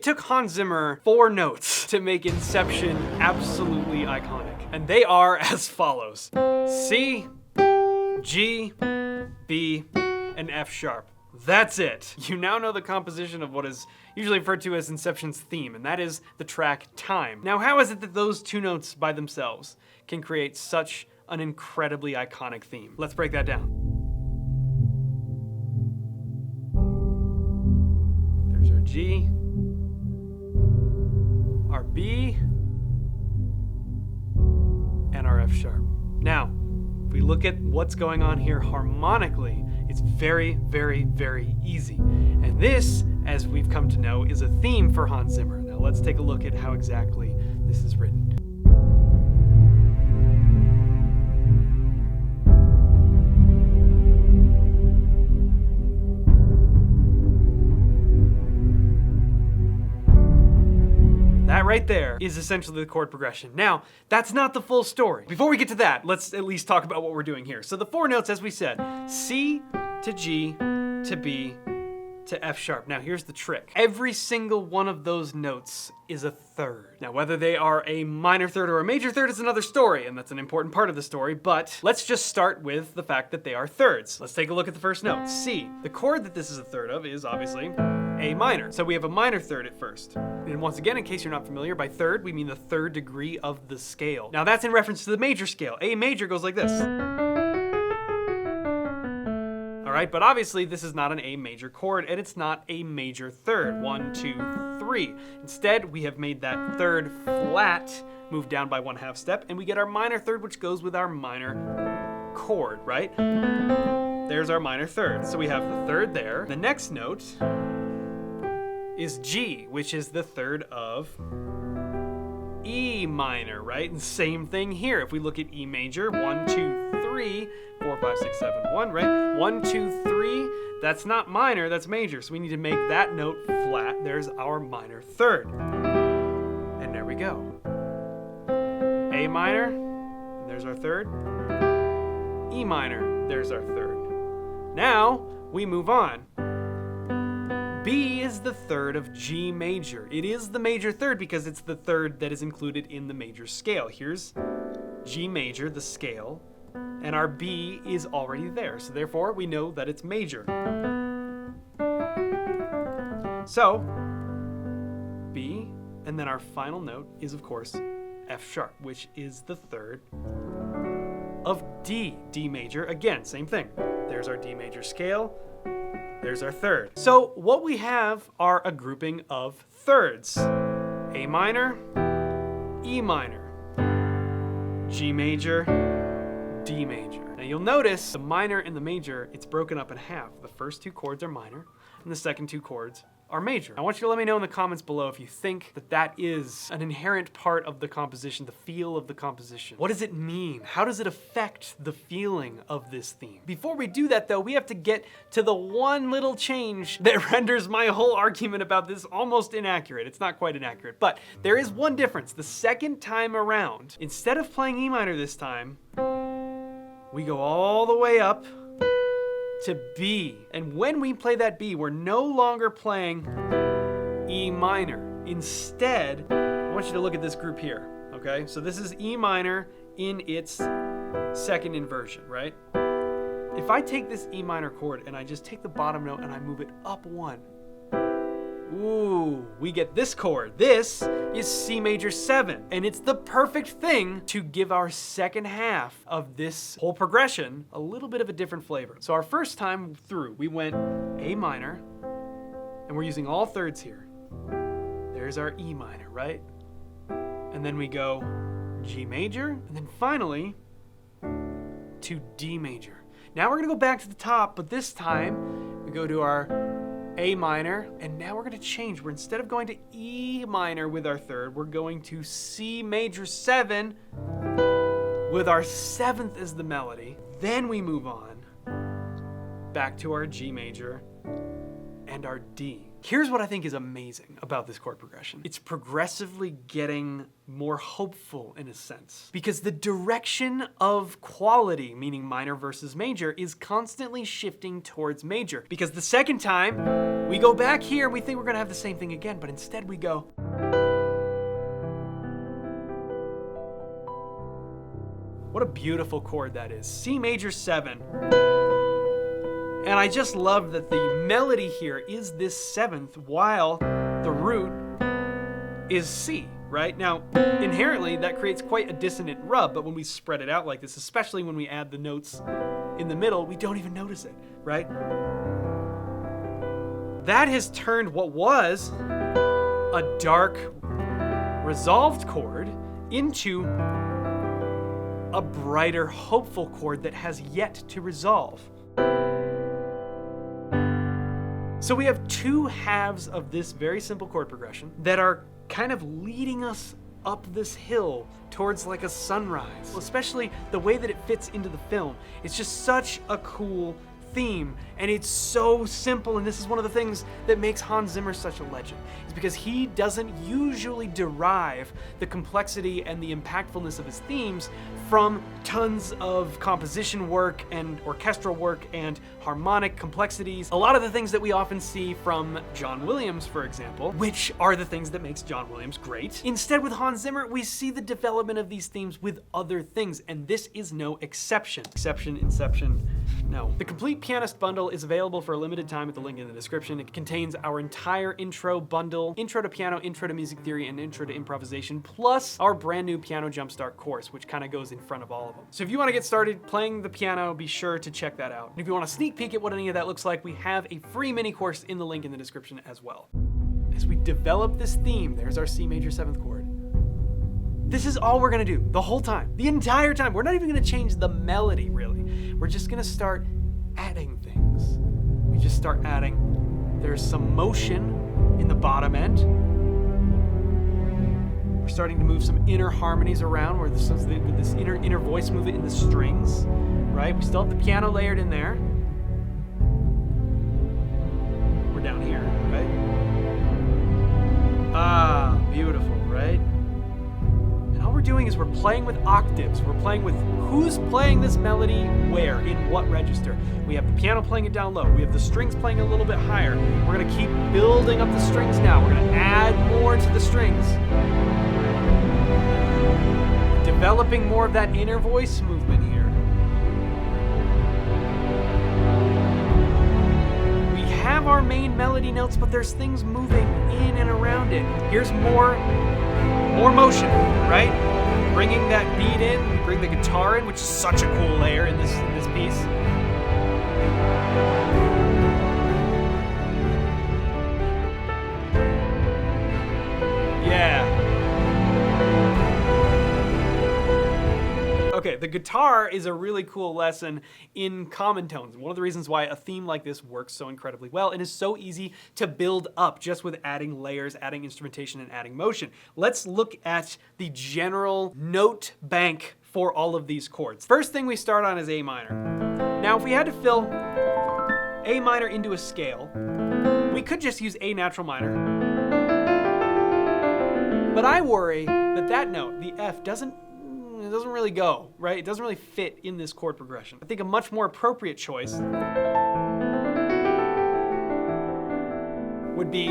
took Hans Zimmer 4 notes to make Inception absolutely iconic. And they are as follows: C, G, B, and F sharp. That's it. You now know the composition of what is usually referred to as Inception's theme, and that is the track Time. Now, how is it that those 2 notes by themselves can create such an incredibly iconic theme? Let's break that down. There's our G, our B, and our F sharp. Now, if we look at what's going on here harmonically, it's very, very, very easy. And this, as we've come to know, is a theme for Hans Zimmer. Now let's take a look at how exactly this is written. That right there is essentially the chord progression. Now, that's not the full story. Before we get to that, let's at least talk about what we're doing here. So the 4 notes, as we said, C to G to B to F sharp. Now here's the trick. Every single one of those notes is a third. Now whether they are a minor third or a major third is another story, and that's an important part of the story, but let's just start with the fact that they are thirds. Let's take a look at the first note, C. The chord that this is a third of is obviously A minor. So we have a minor third at first. And once again, in case you're not familiar, by third we mean the 3rd degree of the scale. Now that's in reference to the major scale. A major goes like this. All right, but obviously this is not an A major chord, and it's not a major third. 1, 2, 3. Instead, we have made that 3rd flat, move down by 1/2 step, and we get our minor third, which goes with our minor chord, right? There's our minor third. So we have the 3rd there. The next note is G, which is the 3rd of E minor, right? And same thing here. If we look at E major, 1, 2, 3, 4, 5, 6, 7, 1, right? 1, 2, 3, that's not minor, that's major. So we need to make that note flat. There's our minor third. And there we go. A minor, and there's our third. E minor, there's our third. Now, we move on. B is the 3rd of G major. It is the major third because it's the 3rd that is included in the major scale. Here's G major, the scale, and our B is already there. So therefore, we know that it's major. So, B, and then our final note is, of course, F sharp, which is the 3rd of D. D major, again, same thing. There's our D major scale. There's our 3rd. So what we have are a grouping of thirds. A minor, E minor, G major, D major. Now you'll notice the minor and the major, it's broken up in half. The first 2 chords are minor, and the second 2 chords are major. I want you to let me know in the comments below if you think that that is an inherent part of the composition, the feel of the composition. What does it mean? How does it affect the feeling of this theme? Before we do that though, we have to get to the one little change that renders my whole argument about this almost inaccurate. It's not quite inaccurate, but there is one difference. The second time around, instead of playing E minor this time, we go all the way up to B. And when we play that B, we're no longer playing E minor. Instead, I want you to look at this group here, okay? So this is E minor in its 2nd inversion, right? If I take this E minor chord and I just take the bottom note and I move it up 1, ooh, we get this chord. This is C major 7, and it's the perfect thing to give our second half of this whole progression a little bit of a different flavor. So our first time through, we went A minor, and we're using all thirds here. There's our E minor, right? And then we go G major, and then finally to D major. Now we're gonna go back to the top, but this time we go to our A minor, and now we're going to change. We're instead of going to E minor with our 3rd, we're going to C major 7 with our 7th as the melody. Then we move on back to our G major and our D. Here's what I think is amazing about this chord progression. It's progressively getting more hopeful in a sense, because the direction of quality, meaning minor versus major, is constantly shifting towards major. Because the second time we go back here, we think we're gonna have the same thing again, but instead we go. What a beautiful chord that is. C major 7. And I just love that the melody here is this 7th while the root is C, right? Now, inherently, that creates quite a dissonant rub, but when we spread it out like this, especially when we add the notes in the middle, we don't even notice it, right? That has turned what was a dark, resolved chord into a brighter, hopeful chord that has yet to resolve. So we have two halves of this very simple chord progression that are kind of leading us up this hill towards like a sunrise. Especially the way that it fits into the film. It's just such a cool theme, and it's so simple, and this is one of the things that makes Hans Zimmer such a legend, is because he doesn't usually derive the complexity and the impactfulness of his themes from tons of composition work and orchestral work and harmonic complexities. A lot of the things that we often see from John Williams, for example, which are the things that makes John Williams great. Instead, with Hans Zimmer, we see the development of these themes with other things, and this is no exception. Inception, no. The complete pianist bundle is available for a limited time at the link in the description. It contains our entire intro bundle, intro to piano, intro to music theory, and intro to improvisation, plus our brand new piano jumpstart course, which kind of goes in front of all of them. So if you want to get started playing the piano, be sure to check that out. And if you want a sneak peek at what any of that looks like, we have a free mini course in the link in the description as well. As we develop this theme, there's our C major 7th chord. This is all we're gonna do the whole time, the entire time. We're not even gonna change the melody, really. We're just gonna start adding things. We just start adding. There's some motion in the bottom end. We're starting to move some inner harmonies around where with this inner voice movement in the strings, right? We still have the piano layered in there. We're down here, right? Ah, beautiful, right? And all we're doing is we're playing with octaves. We're playing with who's playing this melody where, in what register. We have the piano playing it down low. We have the strings playing a little bit higher. We're gonna keep building up the strings now. We're gonna add more to the strings. Developing more of that inner voice movement here. We have our main melody notes, but there's things moving in and around it. Here's more motion, right? Bringing that beat in, we bring the guitar in, which is such a cool layer in this piece. Yeah. Okay, the guitar is a really cool lesson in common tones. One of the reasons why a theme like this works so incredibly well and is so easy to build up just with adding layers, adding instrumentation, and adding motion. Let's look at the general note bank for all of these chords. First thing we start on is A minor. Now, if we had to fill A minor into a scale, we could just use A natural minor. But I worry that that note, the F, doesn't really go, right? It doesn't really fit in this chord progression. I think a much more appropriate choice would be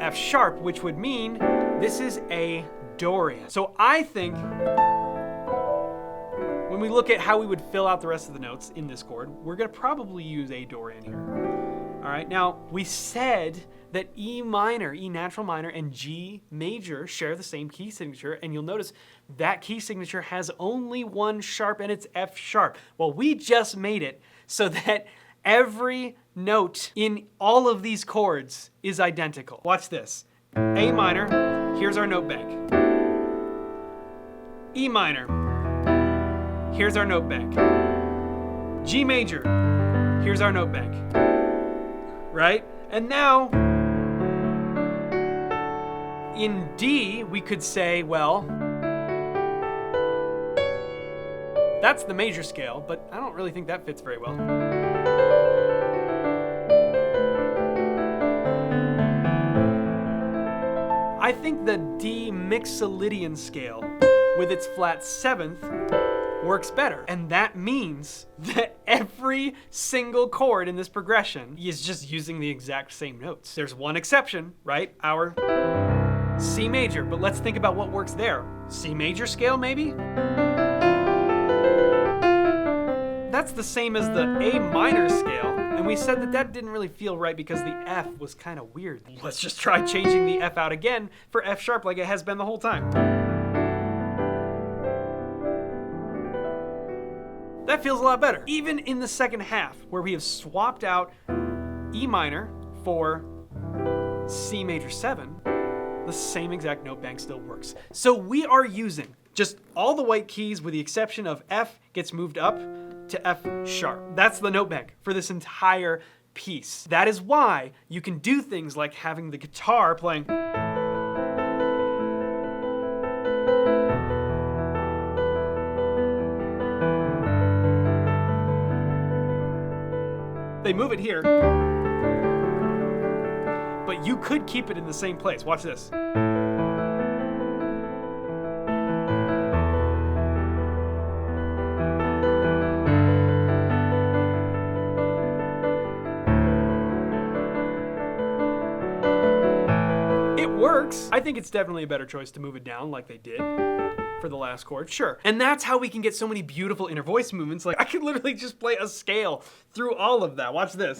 F sharp, which would mean this is a Dorian. So I think when we look at how we would fill out the rest of the notes in this chord, we're gonna probably use A Dorian here. All right, now we said that E minor, E natural minor, and G major share the same key signature, and you'll notice that key signature has only one sharp, and it's F sharp. Well, we just made it so that every note in all of these chords is identical. Watch this. A minor, here's our note bank. E minor, here's our note bank. G major, here's our note bank. Right? And now, in D, we could say, well, that's the major scale, but I don't really think that fits very well. I think the D Mixolydian scale with its flat 7th works better. And that means that every single chord in this progression is just using the exact same notes. There's one exception, right? Our C major, but let's think about what works there. C major scale, maybe? That's the same as the A minor scale, and we said that that didn't really feel right because the F was kind of weird. Let's just try changing the F out again for F sharp like it has been the whole time. That feels a lot better. Even in the second half, where we have swapped out E minor for C major 7, the same exact note bank still works. So we are using just all the white keys with the exception of F gets moved up to F sharp. That's the note bank for this entire piece. That is why you can do things like having the guitar playing. They move it here, but you could keep it in the same place. Watch this. It works. I think it's definitely a better choice to move it down like they did for the last chord, sure. And that's how we can get so many beautiful inner voice movements. Like I could literally just play a scale through all of that. Watch this.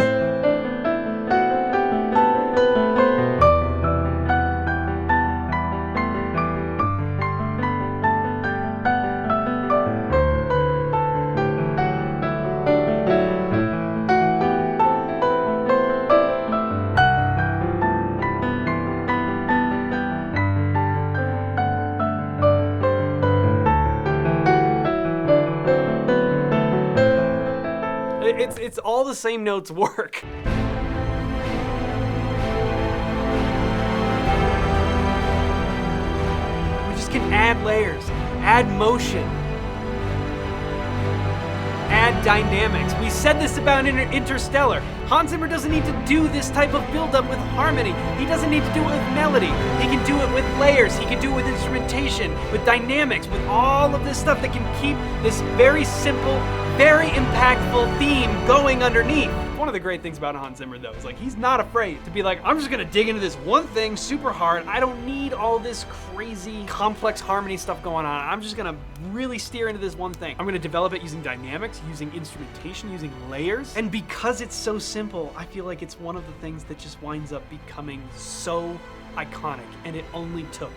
It's all the same notes work. We just can add layers, add motion, add dynamics. We said this about Interstellar. Hans Zimmer doesn't need to do this type of buildup with harmony. He doesn't need to do it with melody. He can do it with layers. He can do it with instrumentation, with dynamics, with all of this stuff that can keep this very simple, very impactful theme going underneath. One of the great things about Hans Zimmer, though, is like he's not afraid to be like, I'm just gonna dig into this one thing super hard. I don't need all this crazy, complex harmony stuff going on. I'm just gonna really steer into this one thing. I'm gonna develop it using dynamics, using instrumentation, using layers. And because it's so simple, I feel like it's one of the things that just winds up becoming so iconic, and it only took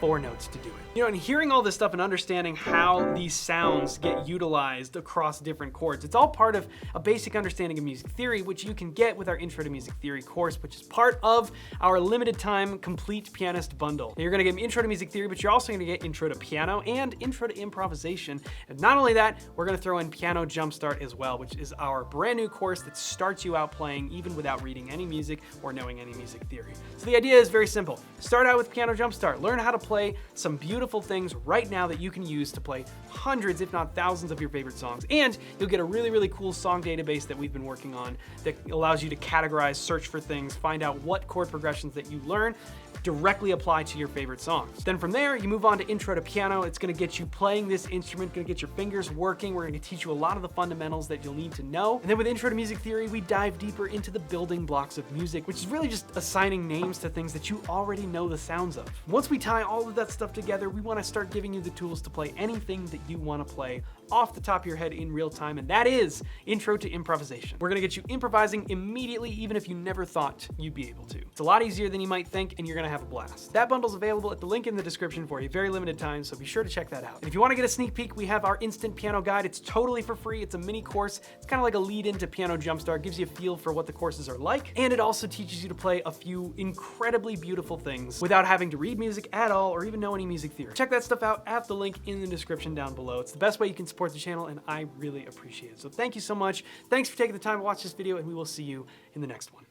4 notes to do it. You know, and hearing all this stuff and understanding how these sounds get utilized across different chords, it's all part of a basic understanding of music theory, which you can get with our Intro to Music Theory course, which is part of our limited time complete pianist bundle. Now, you're gonna get Intro to Music Theory, but you're also gonna get Intro to Piano and Intro to Improvisation. And not only that, we're gonna throw in Piano Jumpstart as well, which is our brand new course that starts you out playing even without reading any music or knowing any music theory. So the idea is very simple. Start out with Piano Jumpstart. Learn how to play some beautiful things right now that you can use to play hundreds, if not thousands, of your favorite songs. And you'll get a really, really cool song database that we've been working on that allows you to categorize, search for things, find out what chord progressions that you learn directly apply to your favorite songs. Then from there, you move on to Intro to Piano. It's gonna get you playing this instrument, gonna get your fingers working. We're gonna teach you a lot of the fundamentals that you'll need to know. And then with Intro to Music Theory, we dive deeper into the building blocks of music, which is really just assigning names to things that you already know the sounds of. Once we tie all of that stuff together, we wanna start giving you the tools to play anything that you wanna play off the top of your head in real time, and that is Intro to Improvisation. We're gonna get you improvising immediately, even if you never thought you'd be able to. It's a lot easier than you might think, and you're gonna have a blast. That bundle's available at the link in the description for a very limited time, so be sure to check that out. And if you wanna get a sneak peek, we have our instant piano guide. It's totally for free. It's a mini course. It's kind of like a lead into Piano Jumpstart, gives you a feel for what the courses are like, and it also teaches you to play a few incredibly beautiful things without having to read music at all or even know any music theory. Check that stuff out at the link in the description down below. It's the best way you can support the channel, and I really appreciate it. So thank you so much. Thanks for taking the time to watch this video, and we will see you in the next one.